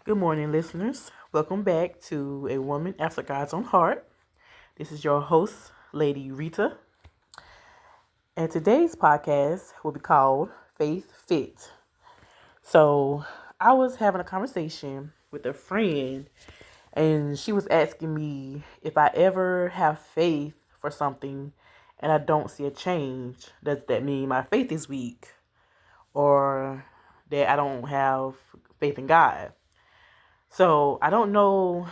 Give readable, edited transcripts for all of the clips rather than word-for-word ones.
Good morning, listeners. Welcome back to A Woman After God's Own Heart. This is your host, Lady Rita. And today's podcast will be called Faith Fit. So, I was having a conversation with a friend, and she was asking me if I ever have faith for something and I don't see a change. Does that mean my faith is weak or that I don't have faith in God? So, I don't know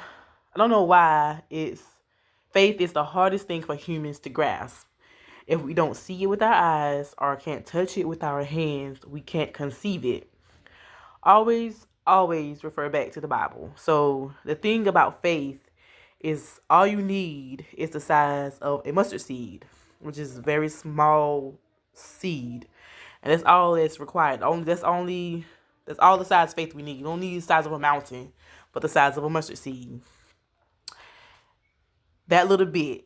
why faith is the hardest thing for humans to grasp. If we don't see it with our eyes or can't touch it with our hands, we can't conceive it. Always refer back to the Bible. So the thing about faith is all you need is the size of a mustard seed, which is a very small seed. And that's all that's required. That's all the size of faith we need. You don't need the size of a mountain, but the size of a mustard seed. That little bit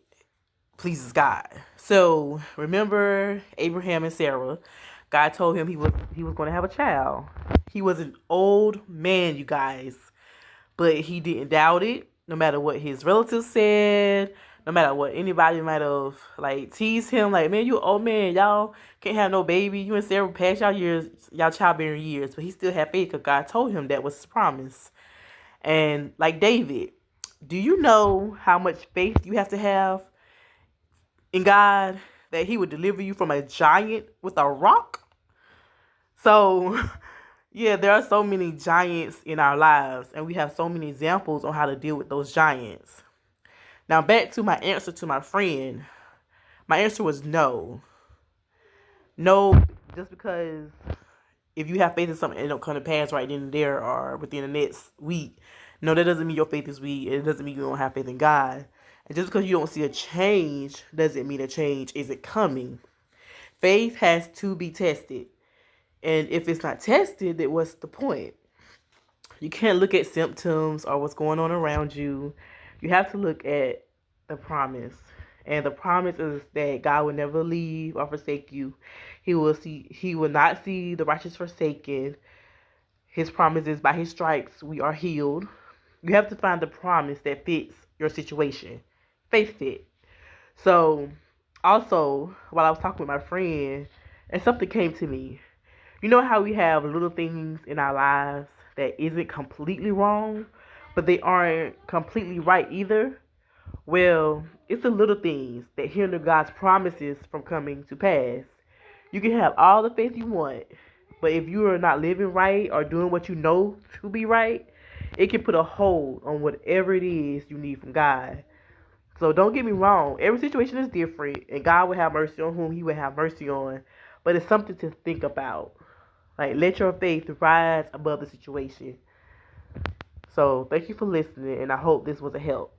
pleases God. So remember Abraham and Sarah. God told him he was going to have a child. He was an old man, you guys, but he didn't doubt it. No matter what his relatives said, no matter what anybody might have like teased him, like, man, you an old man, y'all can't have no baby. You and Sarah past y'all years, y'all childbearing years, but he still had faith because God told him that was his promise. And like David, do you know how much faith you have to have in God that he would deliver you from a giant with a rock? So, yeah, there are so many giants in our lives, and we have so many examples on how to deal with those giants. Now, back to my answer to my friend. My answer was no. No, just because if you have faith in something, it don't come to pass right then and there or within the next week. No, that doesn't mean your faith is weak. It doesn't mean you don't have faith in God. And just because you don't see a change doesn't mean a change isn't coming. Faith has to be tested. And if it's not tested, then what's the point? You can't look at symptoms or what's going on around you. You have to look at the promise. And the promise is that God will never leave or forsake you. He will not see the righteous forsaken. His promise is by his stripes we are healed. You have to find the promise that fits your situation. Faith fit. So also while I was talking with my friend and something came to me. You know how we have little things in our lives that isn't completely wrong, but they aren't completely right either? Well, it's the little things that hinder God's promises from coming to pass. You can have all the faith you want, but if you are not living right or doing what you know to be right, it can put a hold on whatever it is you need from God. So don't get me wrong, every situation is different, and God will have mercy on whom He will have mercy on, but it's something to think about. Like, let your faith rise above the situation. So, thank you for listening, and I hope this was a help.